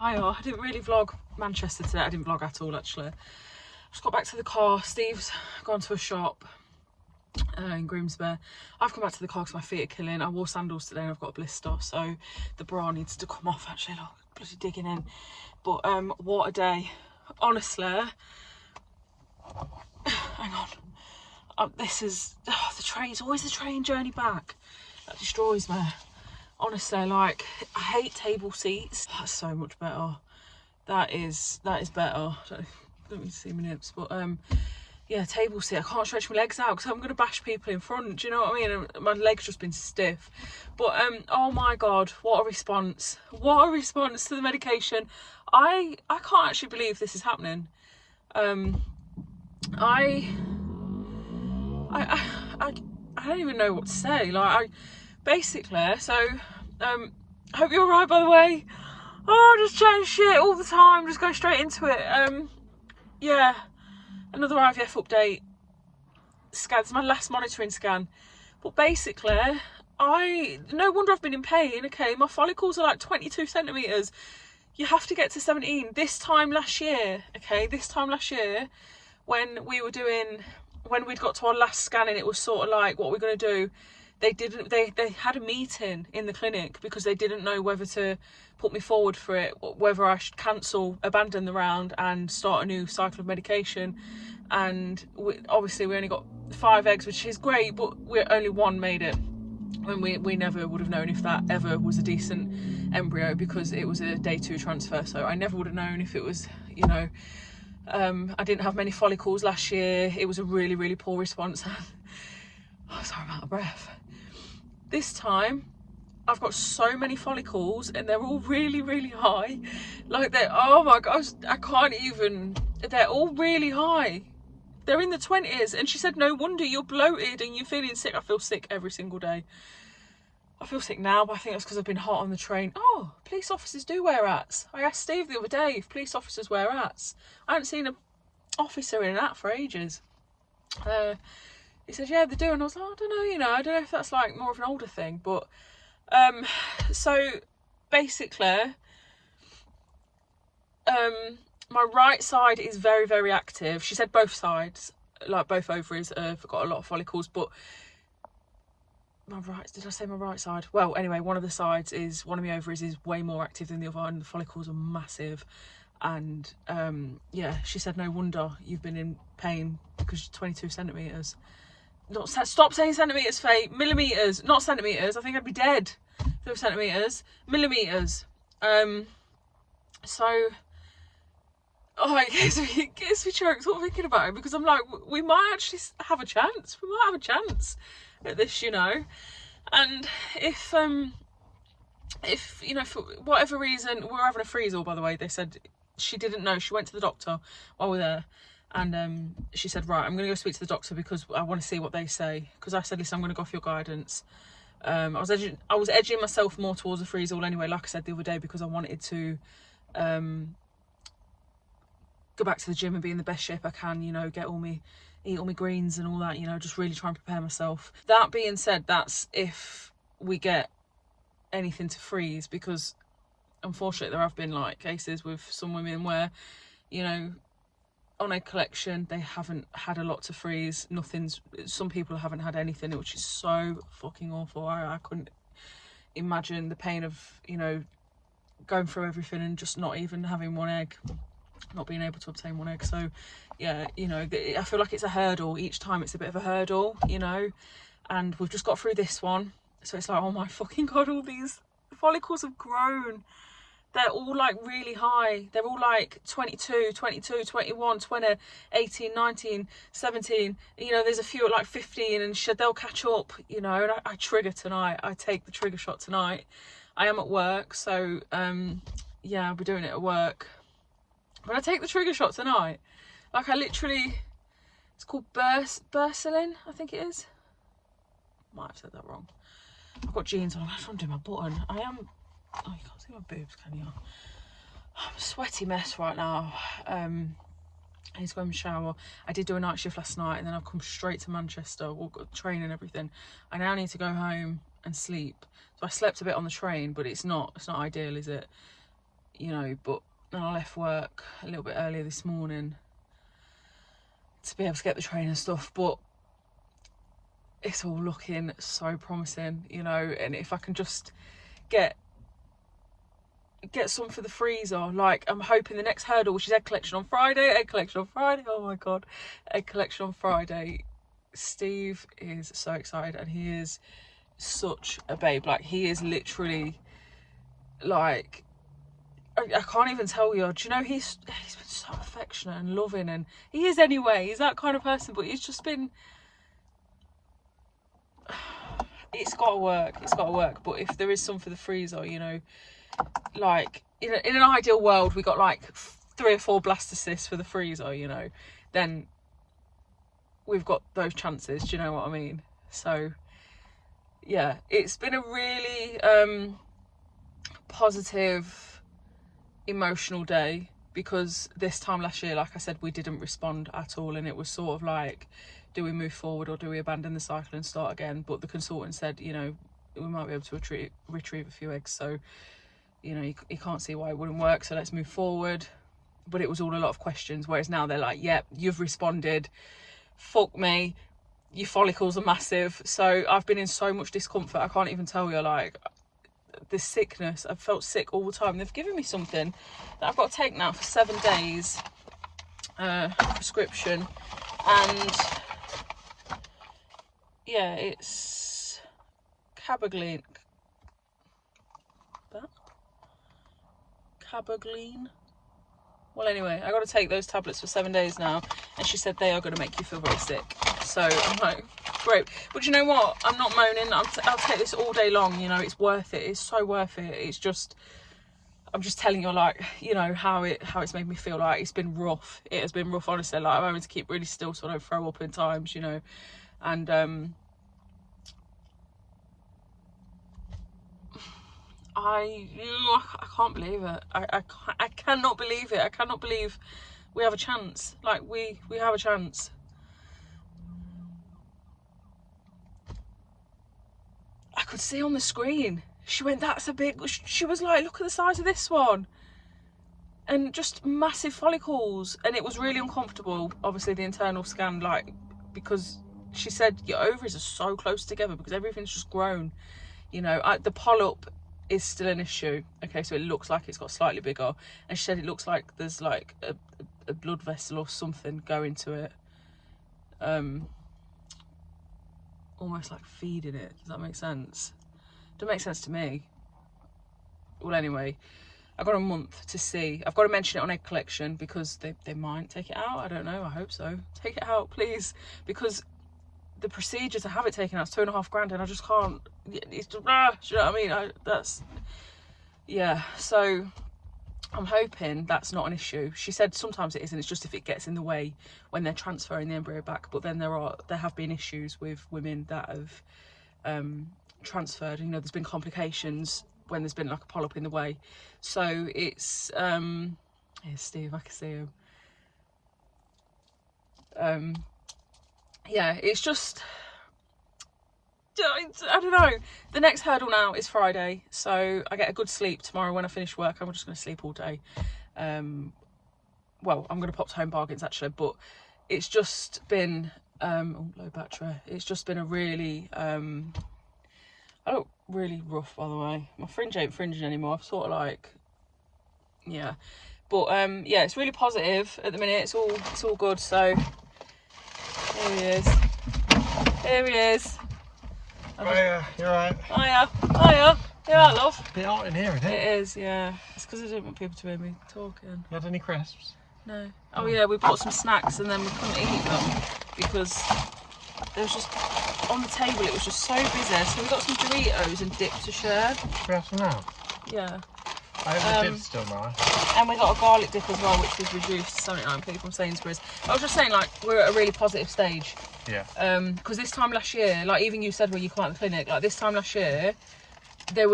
I didn't really vlog Manchester today. I didn't vlog at all, actually. Just got back to the car. Steve's gone to a shop in Grimsby. I've come back to the car because my feet are killing. I wore sandals today and I've got a blister, so the bra needs to come off. Actually, look, bloody digging in. But what a day, honestly. Hang on. This is the train. It's always the train journey back that destroys me. Honestly, like, I hate table seats. That's so much better. That is better. Don't need to see my nips, but yeah, table seat. I can't stretch my legs out because I'm gonna bash people in front. Do you know what I mean? And my legs just been stiff. But oh my god, what a response! What a response to the medication. I can't actually believe this is happening. I don't even know what to say. Like, basically, so I hope you're alright, by the way. Oh, just chatting shit all the time, just going straight into it. Yeah, another IVF update. Scan, it's my last monitoring scan. But basically, no wonder I've been in pain. Okay, my follicles are like 22 centimetres. You have to get to 17. This time last year, when we'd got to our last scan and it was sort of like, what we're going to do, they had a meeting in the clinic because they didn't know whether to put me forward for it, whether I should abandon the round and start a new cycle of medication. And obviously we only got 5 eggs, which is great, but only 1 made it. And we never would have known if that ever was a decent embryo because it was a day 2 transfer. So I never would have known if it was, you know, I didn't have many follicles last year. It was a really, really poor response. Oh, sorry, I'm out of breath. This time, I've got so many follicles and they're all really, really high. Like, oh my gosh, I can't even, they're all really high. They're in the 20s. And she said, no wonder you're bloated and you're feeling sick. I feel sick every single day. I feel sick now, but I think that's because I've been hot on the train. Oh, police officers do wear hats. I asked Steve the other day if police officers wear hats. I haven't seen an officer in an hat for ages. He said, yeah, they do. And I was like, I don't know, you know, I don't know if that's like more of an older thing. But so basically, my right side is very, very active. She said both sides, like both ovaries have got a lot of follicles, but did I say my right side? Well, anyway, one of my ovaries is way more active than the other, and the follicles are massive. And yeah, she said, no wonder you've been in pain because you're 22 centimetres. Stop saying centimetres, Faye. Millimetres, not centimetres. I think I'd be dead if they were centimetres. Millimetres. So, oh, it gets me choked sort of thinking about it, because I'm like, we might actually have a chance. We might have a chance at this, you know. And if you know, for whatever reason, we're having a freeze-all, by the way. They said she didn't know. She went to the doctor while we were there. And she said, right, I'm going to go speak to the doctor because I want to see what they say. Because I said, listen, I'm going to go off your guidance. I was edging myself more towards a freeze-all anyway, like I said the other day, because I wanted to go back to the gym and be in the best shape I can, you know, eat all my greens and all that, you know, just really try and prepare myself. That being said, that's if we get anything to freeze, because unfortunately there have been like cases with some women where, you know, on egg collection they haven't had a lot to freeze. Some people haven't had anything, which is so fucking awful. I couldn't imagine the pain of, you know, going through everything and just not even having 1 egg, not being able to obtain 1 egg. So yeah, you know, I feel like it's a hurdle. Each time it's a bit of a hurdle, you know, and we've just got through this one. So it's like, oh my fucking god, all these follicles have grown. They're all like really high. They're all like 22, 21, 20, 18, 19, 17. You know, there's a few at like 15, and they'll catch up, you know. And I trigger tonight. I take the trigger shot tonight. I am at work, so yeah, I'll be doing it at work. When I take the trigger shot tonight, like I literally, it's called Bursilin, I think it is. Might have said that wrong. I've got jeans on. I just want to do my button. Oh, you can't see my boobs, can you? I'm a sweaty mess right now. I need to go and shower. I did do a night shift last night, and then I've come straight to Manchester, got train and everything. I now need to go home and sleep. So I slept a bit on the train, but it's not ideal, is it? you know, but then I left work a little bit earlier this morning to be able to get the train and stuff, but it's all looking so promising, you know, and if I can just get some for the freezer, like I'm hoping the next hurdle, which is egg collection on Friday, oh my god, egg collection on Friday. Steve is so excited and he is such a babe, like he is literally like, I can't even tell you, do you know, he's been so affectionate and loving, and he is anyway, he's that kind of person, but he's just been, it's got to work, but if there is some for the freezer, you know, like in an ideal world we got like 3 or 4 blastocysts for the freezer, you know, then we've got those chances, do you know what I mean? So yeah, it's been a really positive, emotional day, because this time last year, like I said, we didn't respond at all, and it was sort of like, do we move forward or do we abandon the cycle and start again? But the consultant said, you know, we might be able to retrieve a few eggs, so you know, you can't see why it wouldn't work, so let's move forward. But it was all a lot of questions, whereas now they're like, yep, you've responded, fuck me, your follicles are massive. So I've been in so much discomfort, I can't even tell you, like this sickness, I've felt sick all the time. They've given me something that I've got to take now for 7 days, prescription, and yeah, it's cabergoline. Well, anyway, I got to take those tablets for 7 days now, and she said they are going to make you feel very sick. So I'm like, great. But you know what? I'm not moaning. I'll take this all day long. You know, it's worth it. It's so worth it. It's just, I'm just telling you, like, you know, how it's made me feel. Like, it's been rough. It has been rough, honestly. Like, I'm having to keep really still so I don't throw up in times, you know. And I can't believe it. I cannot believe it. I cannot believe we have a chance. Like, we have a chance. I could see on the screen. She went, that's a big, she was like, look at the size of this one. And just massive follicles. And it was really uncomfortable, obviously, the internal scan, like, because she said your ovaries are so close together because everything's just grown. You know, the polyp is still an issue. Okay, so it looks like it's got slightly bigger, and she said it looks like there's like a blood vessel or something going to it, almost like feeding it. Does that make sense? Doesn't make sense to me. Well, anyway, I've got a month to see. I've got to mention it on egg collection because they might take it out. I don't know, I hope so. Take it out, please, because the procedure to have it taken out is £2,500, and I just can't. It's just, do you know what I mean? Yeah. So I'm hoping that's not an issue. She said sometimes it isn't. It's just if it gets in the way when they're transferring the embryo back. But then there have been issues with women that have transferred. You know, there's been complications when there's been like a polyp in the way. So it's here's Steve. I can see him. Yeah, it's just, I don't know. The next hurdle now is Friday, so I get a good sleep tomorrow when I finish work. I'm just going to sleep all day. Well, I'm going to pop to Home Bargains actually, but it's just been, low battery. It's just been a really, really rough, by the way. My fringe ain't fringing anymore. I've sort of like, yeah. But yeah, it's really positive at the minute. It's all good, so. Here he is. Here he is. Hiya, you alright? Hiya. Hiya. You alright, love? A bit hot in here, isn't it? It is, yeah. It's because I didn't want people to hear me talking. You had any crisps? No. Oh yeah, we bought some snacks and then we couldn't eat them because there was just, on the table it was just so busy. So we got some Doritos and dip to share. Should we have some now? Yeah. I hope the dip's still nice. And we got a garlic dip as well, which was reduced to 79p from Sainsbury's. I was just saying, like, we're at a really positive stage. Yeah. Because this time last year, like even you said when you come out of the clinic, like this time last year, it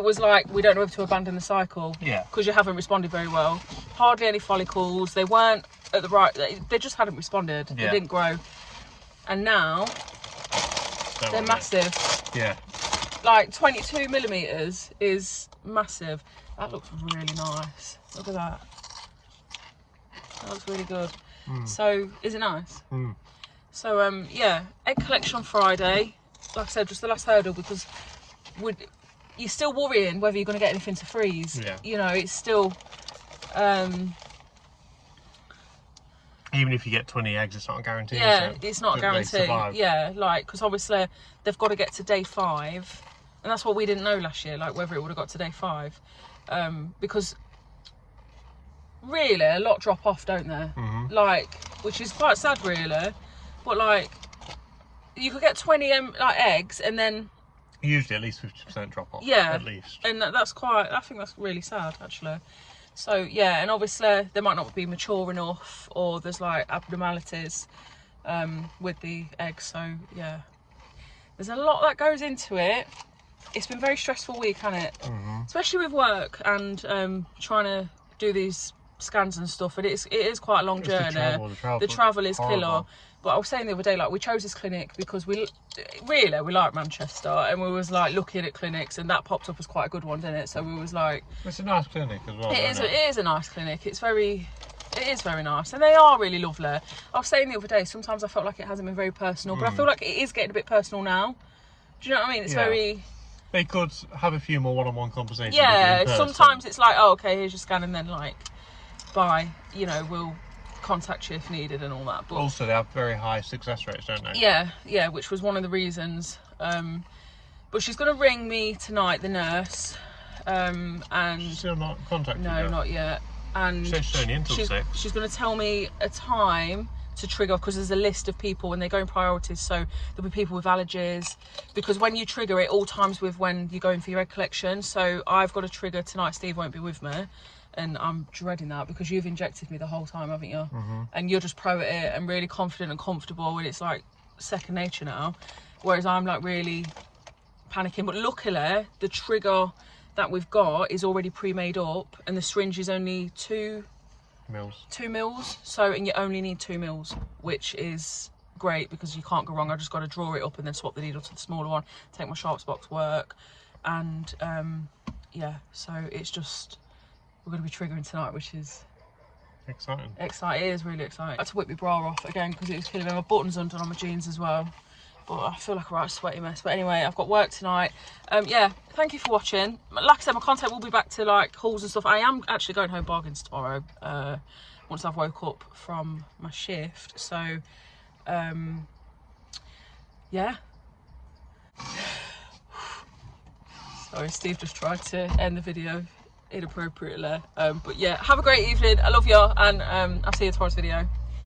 was like, we don't know whether to abandon the cycle. Yeah. Because you haven't responded very well. Hardly any follicles. They weren't at the right, they just hadn't responded. Yeah. They didn't grow. And now, they're massive. Yeah. like 22 millimeters is massive. That looks really nice. Look at that. That looks really good. So, is it nice? So, yeah, egg collection on Friday. Like I said, just the last hurdle, because you're still worrying whether you're going to get anything to freeze. Yeah. You know, it's still... Even if you get 20 eggs, it's not a guarantee. Yeah, it's not a guarantee. Survive. Yeah, like, because obviously they've got to get to day 5. And that's what we didn't know last year, like whether it would have got to day 5. Because really, a lot drop off, don't they? Like, which is quite sad, really. But like, you could get 20 eggs, and then usually at least 50% drop off. Yeah, at least. And that's quite. I think that's really sad, actually. So yeah, and obviously they might not be mature enough, or there's like abnormalities with the eggs. So yeah, there's a lot that goes into it. It's been a very stressful week, hasn't it? Especially with work and trying to do these scans and stuff. And it is quite a long journey. The travel is killer. But I was saying the other day, like, we chose this clinic because we like Manchester, and we was like looking at clinics, and that popped up as quite a good one, didn't it? So we was like, it's a nice clinic as well. It is a nice clinic. It is very nice, and they are really lovely. I was saying the other day, sometimes I felt like it hasn't been very personal, but I feel like it is getting a bit personal now. Do you know what I mean? It's very... They could have a few more one-on-one conversations. Yeah, sometimes it's like, oh, okay, here's your scan, and then like, bye. You know, we'll contact you if needed and all that. But also, they have very high success rates, don't they? Yeah, which was one of the reasons. But she's going to ring me tonight, the nurse, and She's still not contacted you? No, not yet. And she's only until 6. She's going to tell me a time to trigger, because there's a list of people and they go in priorities, so there'll be people with allergies, because when you trigger, it all times with when you're going for your egg collection. So I've got to trigger tonight. Steve won't be with me, and I'm dreading that, because you've injected me the whole time, haven't you? And you're just pro at it and really confident and comfortable, and it's like second nature now, whereas I'm like really panicking. But luckily the trigger that we've got is already pre-made up, and the syringe is only 2 mils, so, and you only need 2 mils, which is great, because you can't go wrong. I just got to draw it up and then swap the needle to the smaller one, take my sharps box work, and yeah, so it's just, we're going to be triggering tonight, which is exciting. It is really exciting. I had to whip my bra off again because it was killing me. My buttons undone on my jeans as well, but I feel like a right sweaty mess. But anyway, I've got work tonight. Yeah, thank you for watching. Like I said, my content will be back to like hauls and stuff. I am actually going home bargains tomorrow, once I've woke up from my shift. So yeah. Sorry, Steve just tried to end the video inappropriately. But yeah, have a great evening. I love you, and I'll see you in tomorrow's video.